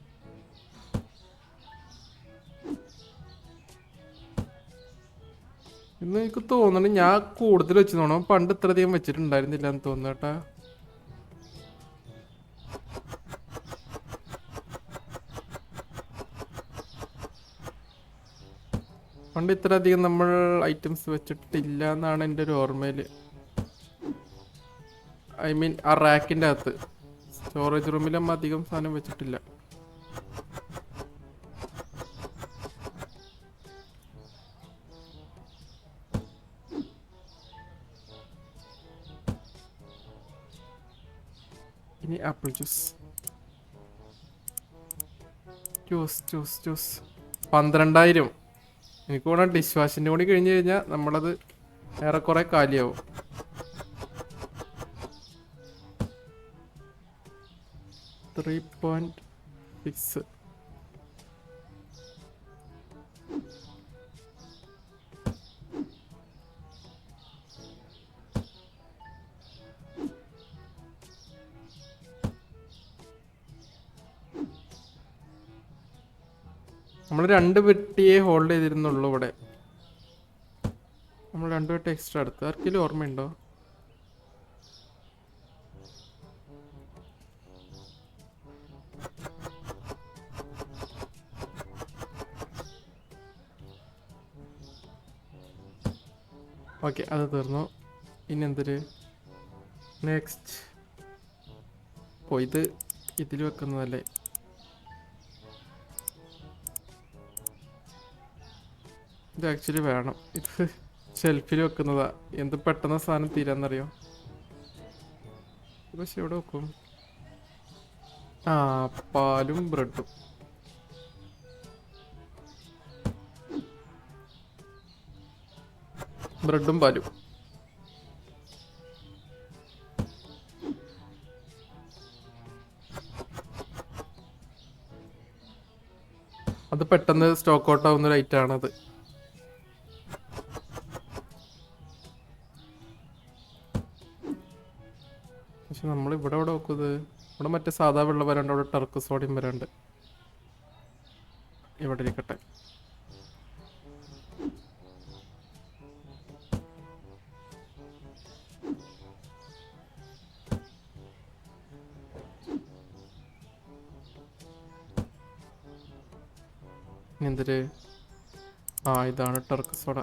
ഇന്ന് എനിക്ക് തോന്നുന്നു ഞാൻ കൂടുതൽ വെച്ച് തോന്നണം. പണ്ട് ഇത്രയധികം വെച്ചിട്ടുണ്ടായിരുന്നില്ല എന്ന് തോന്നുന്നു കേട്ടാ. പണ്ട് ഇത്രയധികം നമ്മൾ ഐറ്റംസ് വെച്ചിട്ടില്ല എന്നാണ് എൻ്റെ ഒരു ഓർമ്മയില്. ഐ മീൻ ആ റാക്കിൻ്റെ അകത്ത് സ്റ്റോറേജ് റൂമിലും അധികം സാധനം വെച്ചിട്ടില്ല. ഇനി ആപ്പിൾ ജ്യൂസ് 12,000. എനിക്ക് തോന്നുന്നു ഡിഷ് വാഷിൻ്റെ കൂടി കഴിഞ്ഞ് കഴിഞ്ഞാൽ നമ്മളത് ഏറെക്കുറെ കാലിയാവും. $3.6. നമ്മൾ 2 പെട്ടിയെ ഹോൾഡ് ചെയ്തിരുന്നുള്ളൂ ഇവിടെ. നമ്മൾ 2 പെട്ടി എക്സ്ട്രാ എടുത്തു. ആർക്കെങ്കിലും ഓർമ്മയുണ്ടോ? ഓക്കെ, അത് തീർന്നു. ഇനി എന്തൊരു നെക്സ്റ്റ് ഇത് ഇതിൽ വെക്കുന്നതല്ലേ? ഇത് ആക്ച്വലി വേണം. ഇത് ഷെൽഫിൽ വെക്കുന്നതാ. എന്ത് പെട്ടെന്ന് സാധനം തീരാന്നറിയോ? പക്ഷെ എവിടെ വെക്കും? പാലും ബ്രെഡും. ബ്രെഡും പാലും. അത് പെട്ടെന്ന് സ്റ്റോക്ക് ഔട്ട് ആവുന്ന ഒരു ഐറ്റം ആണത്. പക്ഷെ നമ്മൾ ഇവിടെ വെക്കുന്നത് ഇവിടെ മറ്റേ സാധാ വെള്ളം വരാണ്ട്, അവിടെ ടർക്ക് സോഡിയം വരാണ്ട്. ഇവിടെ ഇരിക്കട്ടെ. എന്തൊരു ഇതാണ് ടർക്ക് സോഡ.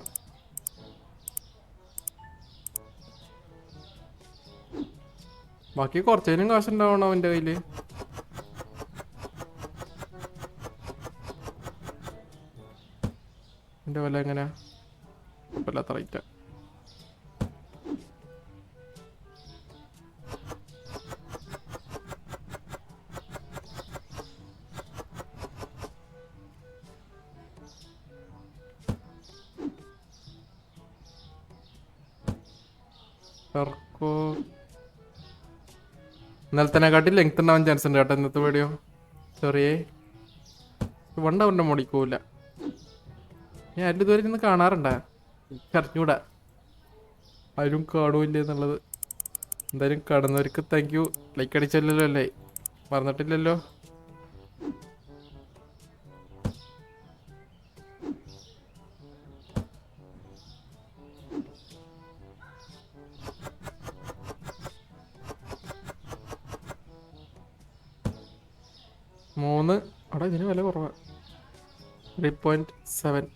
ബാക്കി കുറച്ചേനും കാശുണ്ടാവണം അവൻ്റെ കയ്യിൽ. എൻ്റെ വില എങ്ങനെ? കുഴപ്പമില്ലാത്ത റേറ്റ്. ടർക്കോ ഇന്നലത്തേനെക്കാട്ടി ലെങ്ത് ഉണ്ടാവാൻ ചാൻസ് ഉണ്ട് കേട്ടോ ഇന്നത്തെ വീഡിയോ. ചെറിയ 1 അവറിൻ്റെ മുടിക്കൂല. ഞാൻ അതിൻ്റെ ഇതുവരെ ഇന്ന് കാണാറുണ്ടാ? അറിഞ്ഞൂടാ ആരും കാണൂല്ല എന്നുള്ളത്. എന്തായാലും കാണുന്നവർക്ക് താങ്ക് യു. ലൈക്ക് അടിച്ചല്ലോ അല്ലേ? മറന്നിട്ടില്ലല്ലോ. അവിടെ ഇതിന് വില കുറവാണ്. 3.7.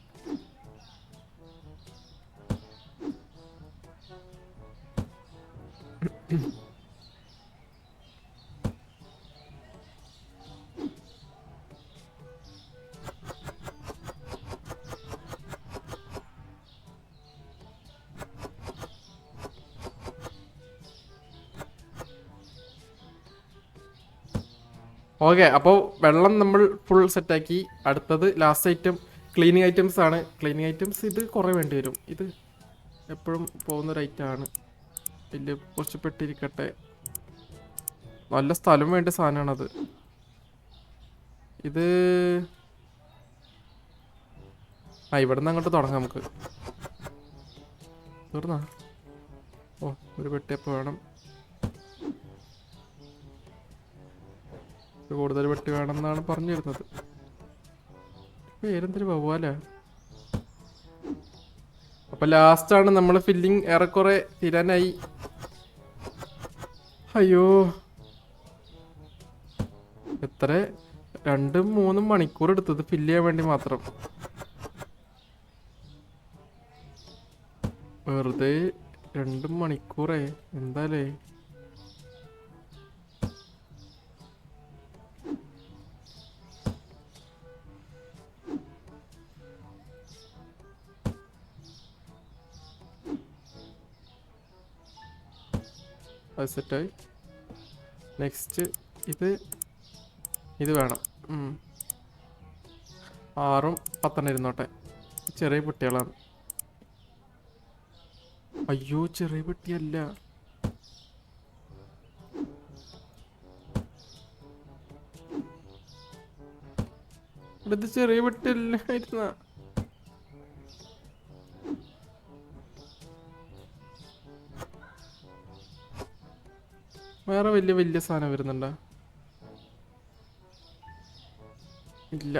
ഓക്കെ, അപ്പോൾ വെള്ളം നമ്മൾ ഫുൾ സെറ്റാക്കി. അടുത്തത് ലാസ്റ്റ് ഐറ്റം ക്ലീനിങ് ഐറ്റംസ് ആണ്. ക്ലീനിങ് ഐറ്റംസ് ഇത് കുറേ വേണ്ടി വരും. ഇത് എപ്പോഴും പോകുന്ന റൈറ്റാണ്. വലിയ കുറച്ച് പെട്ടിരിക്കട്ടെ. നല്ല സ്ഥലം വേണ്ട സാധനമാണത്. ഇത് ഇവിടെ നിന്ന് അങ്ങോട്ട് തുടങ്ങാം നമുക്ക്. തീർന്നാ? ഓ, ഒരു പെട്ടിയപ്പോൾ വേണം. കൂടുതൽ പെട്ടി വേണം എന്നാണ് പറഞ്ഞിരുന്നത്. പേരെന്തൊരു വവ്വാലാ. അപ്പൊ ലാസ്റ്റാണ് നമ്മൾ ഫില്ലിങ് ഏറെക്കുറെ തീരാനായി. അയ്യോ, എത്ര 2-3 മണിക്കൂർ എടുത്തത് ഫില്ല് ചെയ്യാൻ വേണ്ടി മാത്രം. വെറുതെ 2 മണിക്കൂറേ എന്താലേ. അത് സെറ്റായി. നെക്സ്റ്റ് ഇത് വേണം. 6-10 ഇരുന്നോട്ടെ. ചെറിയ പെട്ടികളാണ്. അയ്യോ, ചെറിയ പെട്ടിയല്ല. ഇത് ചെറിയ പെട്ടിയല്ല ഇരുന്ന. വേറെ വലിയ വലിയ സാധനം വരുന്നുണ്ടോ? ഇല്ല.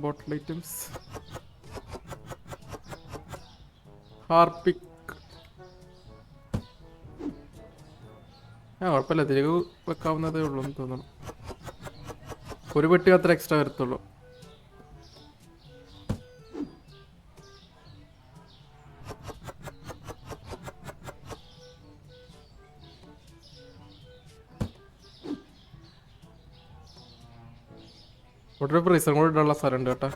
ബോട്ടിൽ ഐറ്റംസ്, ഹാർപിക്. കുഴപ്പമില്ല, തിരികെ വെക്കാവുന്നതേ ഉള്ളൂ എന്ന് തോന്നുന്നു. ഒരു പെട്ടി അത്ര എക്സ്ട്രാ വരത്തുള്ളൂ. ഇവിടെ ഒരു ഫ്രീസറും കൂടെ ഇടാനുള്ള സ്ഥലമുണ്ട് കേട്ടോ.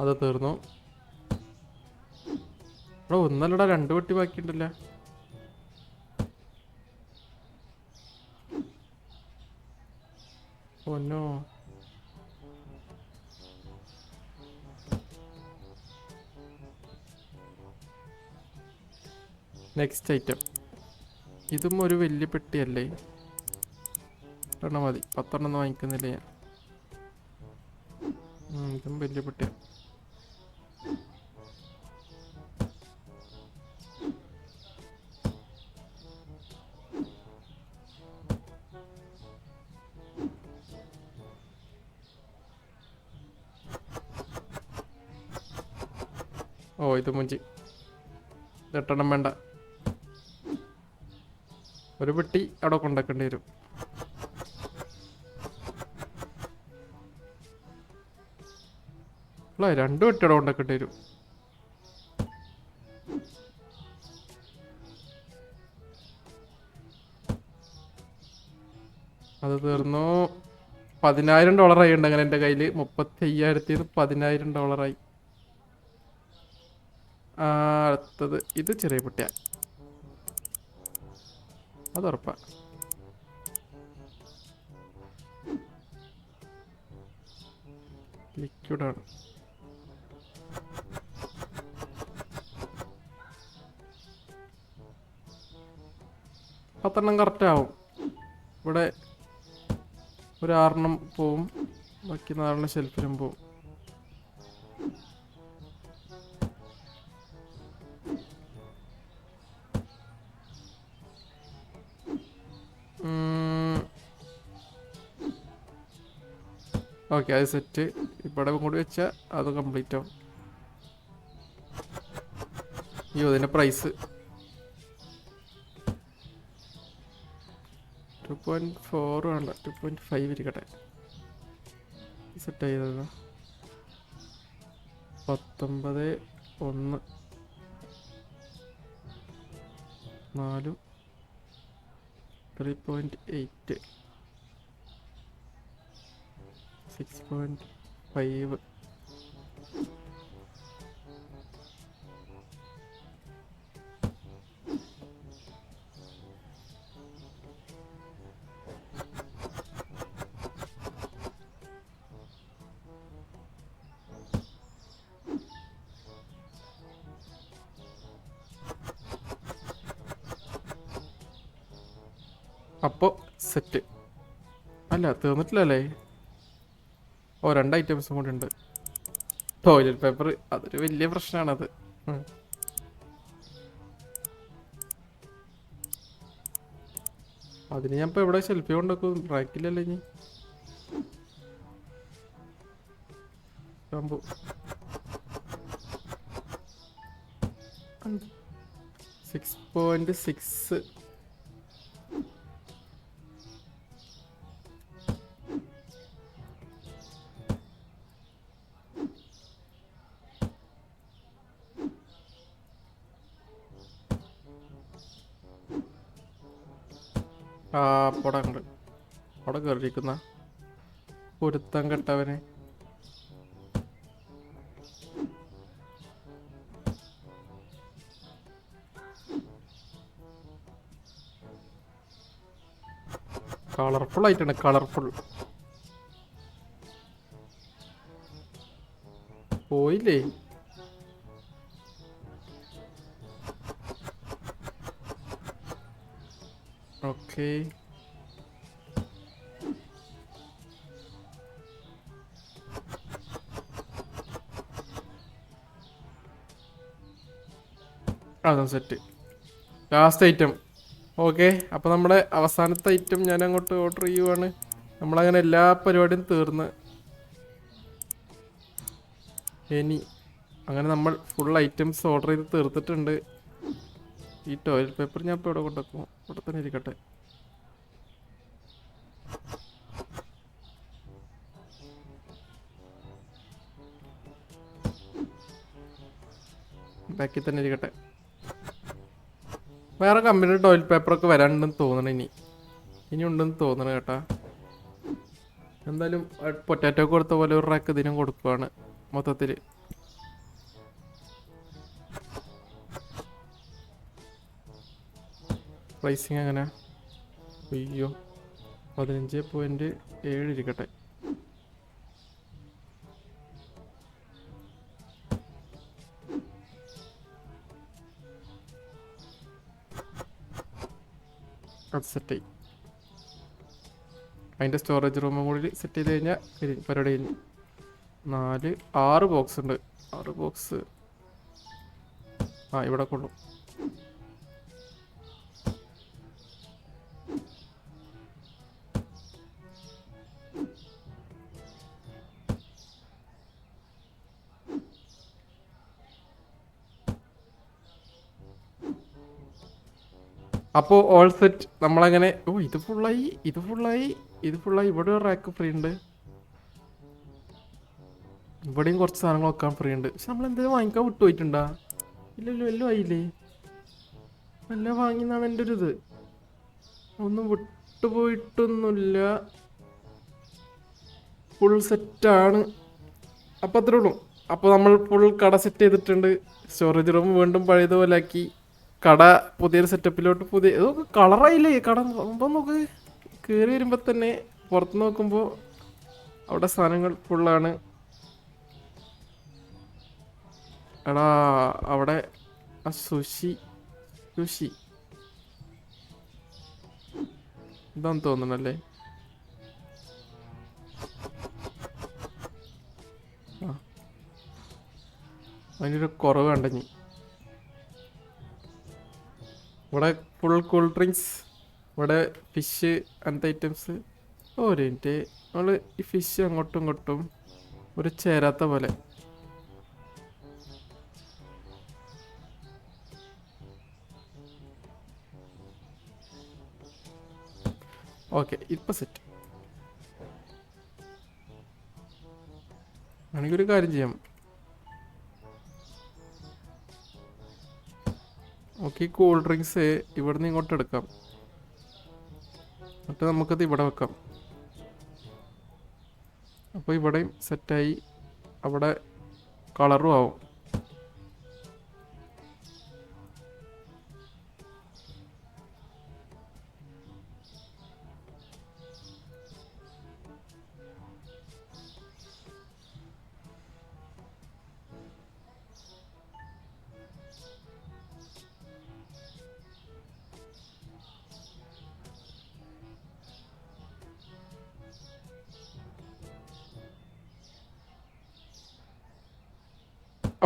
അത് തീർന്നു. ഇവിടെ ഒന്നല്ലടാ, 2 പെട്ടി ബാക്കിയുണ്ടല്ലോ. ഒന്നോ, നെക്സ്റ്റ് ഐറ്റം. ഇതും ഒരു വലിയ പെട്ടിയല്ലേ? എണ്ണം മതി, 10 എണ്ണം വാങ്ങിക്കുന്നില്ല ഞാൻ. ഇതും വലിയ പെട്ടിയാണ്. ഓ, ഇത് മുഞ്ചി. 8 എണ്ണം വേണ്ട. ഒരു പെട്ടി അവിടെ കൊണ്ടാക്കേണ്ടി വരും. അല്ല, 2 പെട്ടി അവിടെ കൊണ്ടാക്കേണ്ടി വരും. അത് തീർന്നു. $10,000 ആയി ഉണ്ട്. അങ്ങനെ എൻ്റെ കയ്യിൽ 35,000 $10,000 അടുത്തത് ഇത് ചെറിയ പെട്ടിയാ, അത് ഉറപ്പാ. ലിക്വിഡാണ്. പത്തെണ്ണം കറക്റ്റ് ആവും. ഇവിടെ ഒരു 6 എണ്ണം പോവും, ബാക്കി 4 ഷെൽഫിലും പോവും. ഓക്കെ, അത് സെറ്റ്. ഇവിടെ കൂടി വെച്ചാൽ അത് കംപ്ലീറ്റ് ആവും. അയ്യോ, അതിൻ്റെ പ്രൈസ് 2.4 വേണ്ട, 2.5 ഇരിക്കട്ടെ. സെറ്റ് ചെയ്തത് 19, 1, 4, 3.8, 6.5. അപ്പോൾ സെറ്റ്. അല്ല തീർന്നിട്ടില്ലല്ലേ? ഓ 2 ഐറ്റംസും കൂടി ഉണ്ട്. ടോയ്ലറ്റ് പേപ്പർ അതൊരു വലിയ പ്രശ്നമാണത്. അതിന് ഞാൻ ഇപ്പോൾ എവിടെ ഷെൽഫി കൊണ്ടുവെക്കും? റാക്കില്ലല്ലേ ഇനി? ഷാമ്പു 6.6. ആ അവിടെ ഉണ്ട്. അവിടെ കയറിയിരിക്കുന്ന പൊരുത്തം കെട്ടവനെ. കളർഫുൾ ആയിട്ടുണ്ട്, കളർഫുൾ. പോയില്ലേ? ഓക്കെ. അതും സെറ്റ്. Last item. ഓക്കെ, അപ്പോൾ നമ്മുടെ അവസാനത്തെ ഐറ്റം ഞാൻ അങ്ങോട്ട് ഓർഡർ ചെയ്യുവാണ്. നമ്മളങ്ങനെ എല്ലാ പരിപാടിയും തീർന്ന് ഇനി അങ്ങനെ നമ്മൾ ഫുൾ ഐറ്റംസ് ഓർഡർ ചെയ്ത് തീർത്തിട്ടുണ്ട്. ഈ ടോയ്ലറ്റ് പേപ്പർ ഞാൻ ഇപ്പോൾ ഇവിടെ കൊണ്ടുവെക്കും, ഇവിടെ തന്നെ ഇരിക്കട്ടെ. ബാക്കിൽ തന്നെ ഇരിക്കട്ടെ. വേറെ കമ്പനിയുടെ ടോയ്ലറ്റ് പേപ്പറൊക്കെ വരാനുണ്ടെന്ന് തോന്നണം. ഇനി ഉണ്ടെന്ന് തോന്നണം കേട്ടാ. എന്തായാലും പൊറ്റാറ്റോ കൊടുത്ത പോലെ ഒരു റാക്ക് ഇതിനും കൊടുക്കുവാണ് മൊത്തത്തിൽ. പ്രൈസിങ് എങ്ങനെ? അയ്യോ 15.7 ഇരിക്കട്ടെ. അത് സെറ്റായി. അതിൻ്റെ സ്റ്റോറേജ് റൂമും കൂടി സെറ്റ് ചെയ്ത് കഴിഞ്ഞാൽ പരിപാടി കഴിഞ്ഞ്. 6 ബോക്സ് ഉണ്ട്. 6 ബോക്സ് ഇവിടെ കൊള്ളു. അപ്പോൾ ഓൾ സെറ്റ് നമ്മളങ്ങനെ. ഓ ഇത് ഫുള്ളായി. ഇവിടെ ഒരു റാക്ക് ഫ്രീ ഉണ്ട്. ഇവിടെയും കുറച്ച് സാധനങ്ങൾ വെക്കാൻ ഫ്രീ ഉണ്ട്. പക്ഷെ നമ്മൾ എന്തെങ്കിലും വാങ്ങിക്കാൻ വിട്ടുപോയിട്ടുണ്ടാ? ഇല്ലല്ലോ, എല്ലാം ആയില്ലേ? എല്ലാം വാങ്ങിയെന്നാണ് എൻ്റെ ഒരു ഇത്. ഒന്നും വിട്ടുപോയിട്ടൊന്നുമില്ല. ഫുൾ സെറ്റാണ്. അപ്പം അത്രേ ഉള്ളൂ. അപ്പോൾ നമ്മൾ ഫുൾ കട സെറ്റ് ചെയ്തിട്ടുണ്ട്. സ്റ്റോറേജ് റൂം വീണ്ടും പഴയതുപോലെ ആക്കി. കട പുതിയൊരു സെറ്റപ്പിലോട്ട് കളറായില്ലേ കട? സംഭവം നോക്ക്. കയറി വരുമ്പോൾ തന്നെ പുറത്ത് നോക്കുമ്പോൾ അവിടെ സാധനങ്ങൾ ഫുള്ളാണ്. എടാ അവിടെ ആ സുഷി ഇതാന്ന് തോന്നണല്ലേ? അതിനൊരു കുറവ് കണ്ടഞ്ഞി. ഇവിടെ ഫുൾ കൂൾ ഡ്രിങ്ക്സ്, ഇവിടെ ഫിഷ് അങ്ങനത്തെ ഐറ്റംസ്. ഒരു മിനിറ്റ്, നമ്മൾ ഈ ഫിഷ് അങ്ങോട്ടും ഇങ്ങോട്ടും ഒരു ചേരാത്ത പോലെ. ഓക്കെ, ഇപ്പം സെറ്റ് ആണെങ്കിൽ ഒരു കാര്യം ചെയ്യാം. ഓക്കെ, കൂൾ ഡ്രിങ്ക്സ് ഇവിടെ നിന്ന് ഇങ്ങോട്ട് എടുക്കാം. എന്നിട്ട് നമുക്കത് ഇവിടെ വെക്കാം. അപ്പോൾ ഇവിടെയും സെറ്റായി. അവിടെ കളറും ആവും.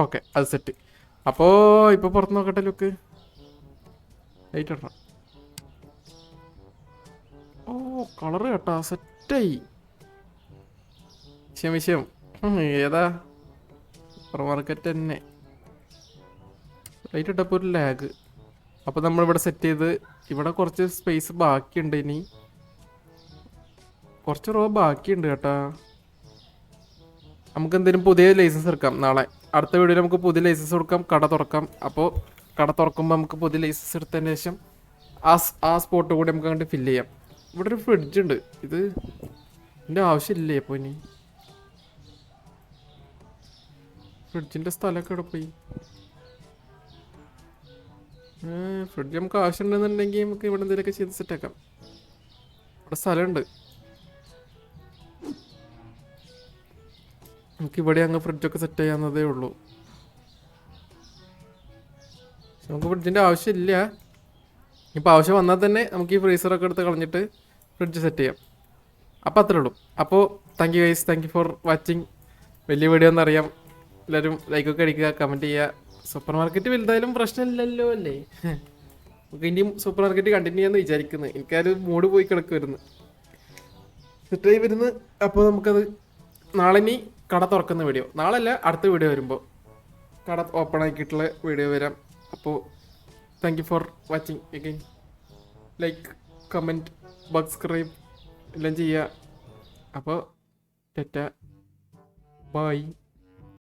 ഓക്കെ അത് സെറ്റ്. അപ്പോൾ ഇപ്പോൾ പുറത്ത് നോക്കട്ടെ ലുക്ക്. ലൈറ്റ് ഇടണം. ഓ കളറ് കേട്ടാ സെറ്റായി. വിഷയം ഏതാ സൂപ്പർ മാർക്കറ്റ് തന്നെ. ലൈറ്റ് ഇട്ടപ്പോൾ ഒരു ലാഗ്. അപ്പോൾ നമ്മളിവിടെ സെറ്റ് ചെയ്ത് ഇവിടെ കുറച്ച് സ്പേസ് ബാക്കിയുണ്ട്. ഇനി കുറച്ച് റോ ബാക്കിയുണ്ട് കേട്ടാ. നമുക്ക് എന്തെങ്കിലും പുതിയ ലൈസൻസ് എടുക്കാം നാളെ. അടുത്ത വീഡിയോയിൽ നമുക്ക് പുതിയ ലൈസൻസ് കൊടുക്കാം, കട തുറക്കാം. അപ്പോൾ കട തുറക്കുമ്പോൾ നമുക്ക് പുതിയ ലൈസൻസ് എടുത്തതിന് ശേഷം ആ സ്പോട്ട് കൂടി നമുക്ക് അങ്ങോട്ട് ഫില്ല് ചെയ്യാം. ഇവിടെ ഒരു ഫ്രിഡ്ജ് ഉണ്ട്. ഇത് ഇതിൻ്റെ ആവശ്യമില്ലേ? അപ്പോൾ ഇനി ഫ്രിഡ്ജിൻ്റെ സ്ഥലമൊക്കെ ഇവിടെ പോയി. ഫ്രിഡ്ജ് നമുക്ക് ആവശ്യമുണ്ടെന്നുണ്ടെങ്കിൽ നമുക്ക് ഇവിടെ എന്തെങ്കിലുമൊക്കെ ചെയ്ത് സെറ്റാക്കാം. ഇവിടെ സ്ഥലമുണ്ട്. നമുക്ക് ഇവിടെ അങ്ങ് ഫ്രിഡ്ജൊക്കെ സെറ്റ് ചെയ്യാവുന്നതേ ഉള്ളൂ. നമുക്ക് ഫ്രിഡ്ജിൻ്റെ ആവശ്യമില്ല. ഇപ്പോൾ ആവശ്യം വന്നാൽ തന്നെ നമുക്ക് ഈ ഫ്രീസറൊക്കെ എടുത്ത് കളഞ്ഞിട്ട് ഫ്രിഡ്ജ് സെറ്റ് ചെയ്യാം. അപ്പോൾ അത്രേ ഉള്ളൂ. അപ്പോൾ thank you guys, thank you for watching. വലിയ വീഡിയോ എന്നറിയാം. എല്ലാവരും ലൈക്കൊക്കെ അടിക്കുക, കമൻറ്റ് ചെയ്യുക. സൂപ്പർ മാർക്കറ്റ് വലുതായാലും പ്രശ്നമില്ലല്ലോ അല്ലേ? നമുക്ക് ഇനിയും സൂപ്പർ മാർക്കറ്റ് കണ്ടിന്യൂ ചെയ്യാമെന്ന് വിചാരിക്കുന്നത്. എനിക്കൊരു മൂഡ് പോയി കിടക്കുമായിരുന്നു, സെറ്റായി വരുന്നത്. അപ്പോൾ നമുക്കത് നാളെ ഇനി കട തുറക്കുന്ന വീഡിയോ, നാളെ അല്ല അടുത്ത വീഡിയോ വരുമ്പോൾ കട ഓപ്പൺ ആക്കിയിട്ടുള്ള വീഡിയോ വരാം. അപ്പോൾ thank you for watching again. Like, comment, subscribe എല്ലാം ചെയ്യുക. അപ്പോൾ ടാറ്റ, ബൈ.